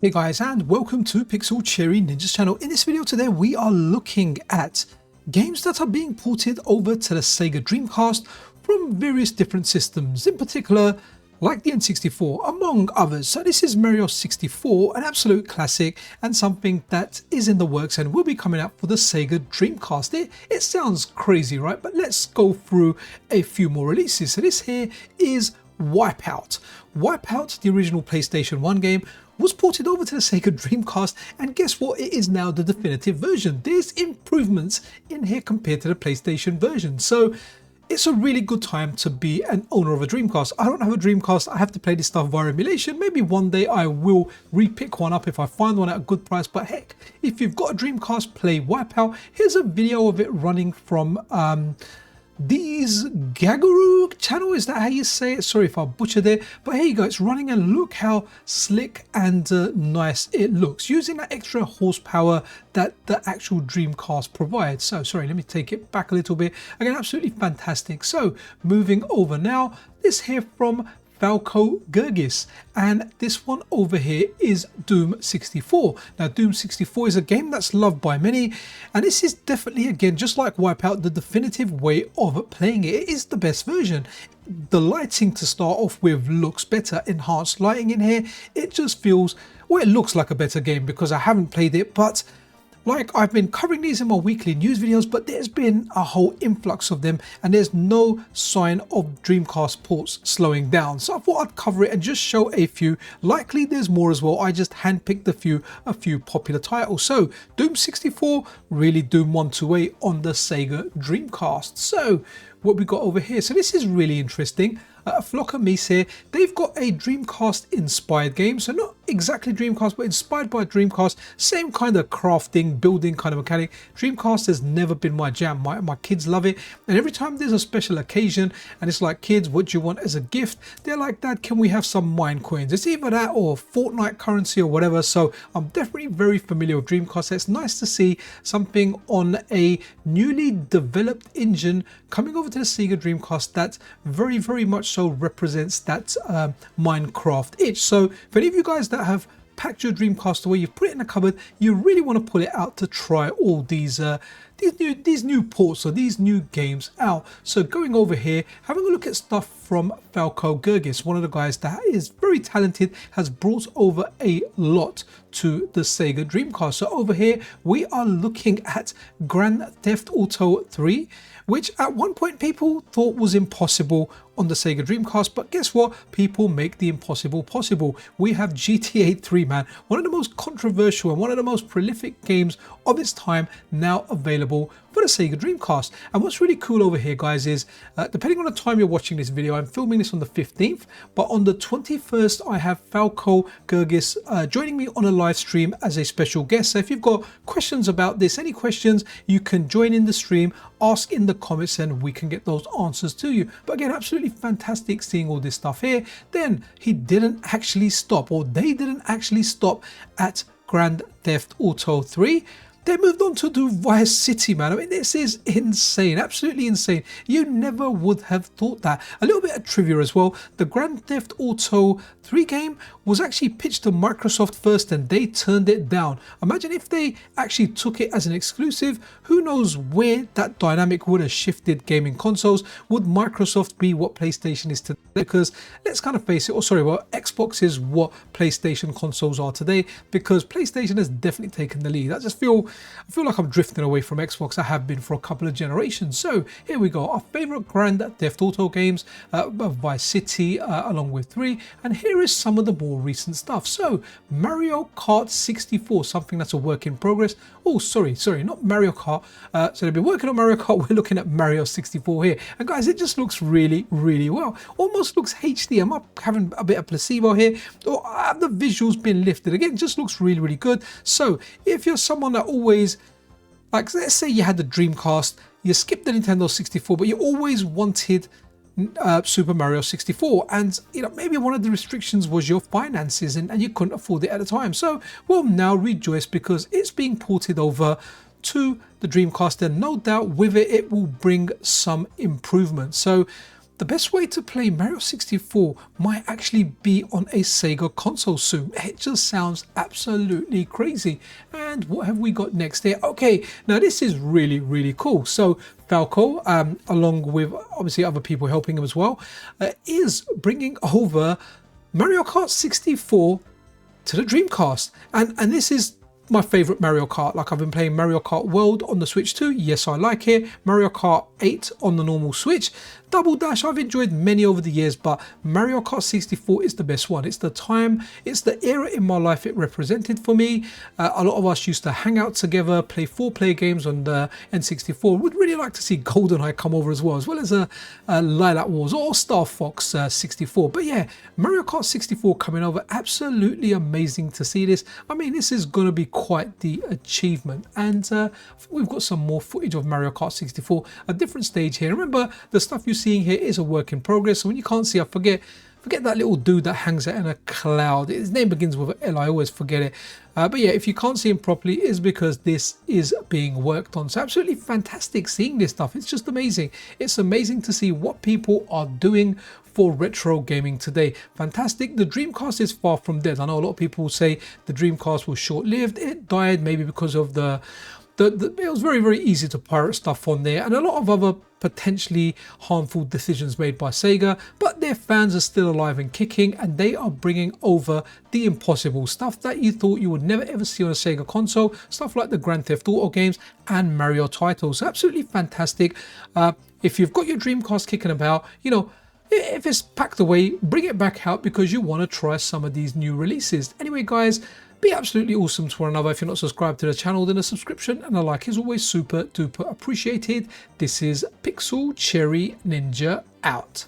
Hey guys, and welcome to Pixel Cherry Ninja's channel. In this video today, we are looking at games that are being ported over to the SEGA Dreamcast from various different systems, in particular like the N64, among others. So this is Mario 64, an absolute classic and something that is in the works and will be coming out for the SEGA Dreamcast. It sounds crazy, right? But let's go through a few more releases. So this here is Wipeout. Wipeout, the original PlayStation 1 game, was ported over to the SEGA Dreamcast, and guess what? It is now the definitive version. There's improvements in here compared to the PlayStation version. So it's a really good time to be an owner of a Dreamcast. I don't have a Dreamcast. I have to play this stuff via emulation. Maybe one day I will repick one up if I find one at a good price. But heck, if you've got a Dreamcast, play Wipeout. Here's a video of it running from These Gagaru channel, is that how you say it? Sorry if I butchered it, but here you go, it's running and look how slick and nice it looks, using that extra horsepower that the actual Dreamcast provides. So sorry, let me take it back a little bit. Again, absolutely fantastic. So moving over now, this here from Falco Gurgis, and this one over here is Doom 64. Now Doom 64 is a game that's loved by many, and this is definitely, again, just like Wipeout, the definitive way of playing it. It is the best version. The lighting to start off with looks better, enhanced lighting in here. It just feels, well, it looks like a better game because I haven't played it, but like, I've been covering these in my weekly news videos, but there's been a whole influx of them and there's no sign of Dreamcast ports slowing down. So I thought I'd cover it and just show a few. Likely there's more as well. I just handpicked a few popular titles. So Doom 64, really Doom 128 on the SEGA Dreamcast. So what we got over here. So this is really interesting. Flocker Mies here, they've got a Dreamcast inspired game, so not exactly Dreamcast but inspired by Dreamcast, same kind of crafting, building kind of mechanic. Dreamcast has never been my jam. My kids love it, and every time there's a special occasion and it's like, kids, what do you want as a gift? They're like, Dad, can we have some mine coins? It's either that or Fortnite currency or whatever. So I'm definitely very familiar with Dreamcast. It's nice to see something on a newly developed engine coming over to the SEGA Dreamcast that very much so represents that Minecraft itch. So for any of you guys that have packed your Dreamcast away, you've put it in a cupboard, you really want to pull it out to try all these new ports or these new games out. So going over here, having a look at stuff from Falco Gurgis, one of the guys that is very talented, has brought over a lot to the SEGA Dreamcast. So over here we are looking at Grand Theft Auto 3, which at one point people thought was impossible on the SEGA Dreamcast, but guess what? People make the impossible possible. We have GTA 3, man, one of the most controversial and one of the most prolific games of its time, now available for the SEGA Dreamcast. And what's really cool over here, guys, is depending on the time you're watching this video, I'm filming this on the 15th, but on the 21st I have Falco Gurgis joining me on a live stream as a special guest. So if you've got questions about this, any questions, you can join in the stream, ask in the comments, and we can get those answers to you. But again, absolutely fantastic seeing all this stuff here. Then he didn't actually stop, or they didn't actually stop at Grand Theft Auto 3. They moved on to do Vice City, man. I mean, this is insane, absolutely insane. You never would have thought that. A little bit of trivia as well. The Grand Theft Auto 3 game was actually pitched to Microsoft first and they turned it down. Imagine if they actually took it as an exclusive. Who knows where that dynamic would have shifted gaming consoles. Would Microsoft be what PlayStation is today? Because let's kind of face it, Xbox is what PlayStation consoles are today, because PlayStation has definitely taken the lead. I feel like I'm drifting away from Xbox. I have been for a couple of generations. So here we go, our favorite Grand Theft Auto games, Vice City along with 3, and here is some of the more recent stuff. So Mario Kart 64, something that's a work in progress. Oh, sorry, not Mario Kart. So they've been working on Mario Kart. We're looking at Mario 64 here, and guys, it just looks really well. Almost looks HD. Am I having a bit of placebo here, or have the visuals been lifted? Again, just looks really good. So if you're someone that always, like, let's say you had the Dreamcast, you skipped the Nintendo 64, but you always wanted Super Mario 64, and maybe one of the restrictions was your finances and you couldn't afford it at the time. So well, now rejoice, because it's being ported over to the Dreamcast, and no doubt with it will bring some improvements. So the best way to play Mario 64 might actually be on a Sega console soon. It just sounds absolutely crazy. And what have we got next here? Okay, now this is really cool. So Falco, along with obviously other people helping him as well, is bringing over Mario Kart 64 to the Dreamcast. And this is my favorite Mario Kart. Like, I've been playing Mario Kart World on the Switch too. Yes, I like it. Mario Kart 8 on the normal Switch. Double Dash, I've enjoyed many over the years, but Mario Kart 64 is the best one. It's the time, it's the era in my life it represented for me. A lot of us used to hang out together, play 4-player games on the N64. Would really like to see GoldenEye come over as well as Lilac Wars or Star Fox 64. But yeah, Mario Kart 64 coming over, absolutely amazing to see this. I mean, this is going to be quite the achievement. And we've got some more footage of Mario Kart 64, a different stage here. Remember, the stuff you're seeing here is a work in progress. So when you can't see, I forget that little dude that hangs out in a cloud. His name begins with an L, I always forget it. But yeah, if you can't see him properly, it's because this is being worked on. So absolutely fantastic seeing this stuff. It's just amazing. It's amazing to see what people are doing for retro gaming today. Fantastic. The Dreamcast is far from dead. I know a lot of people say the Dreamcast was short-lived. It died maybe because of it was very easy to pirate stuff on there, and a lot of other potentially harmful decisions made by Sega, but their fans are still alive and kicking, and they are bringing over the impossible stuff that you thought you would never ever see on a Sega console, stuff like the Grand Theft Auto games and Mario titles. Absolutely fantastic. If you've got your Dreamcast kicking about, you know, if it's packed away, bring it back out because you want to try some of these new releases. Anyway, guys, be absolutely awesome to one another. If you're not subscribed to the channel, then a subscription and a like is always super duper appreciated. This is Pixel Cherry Ninja out.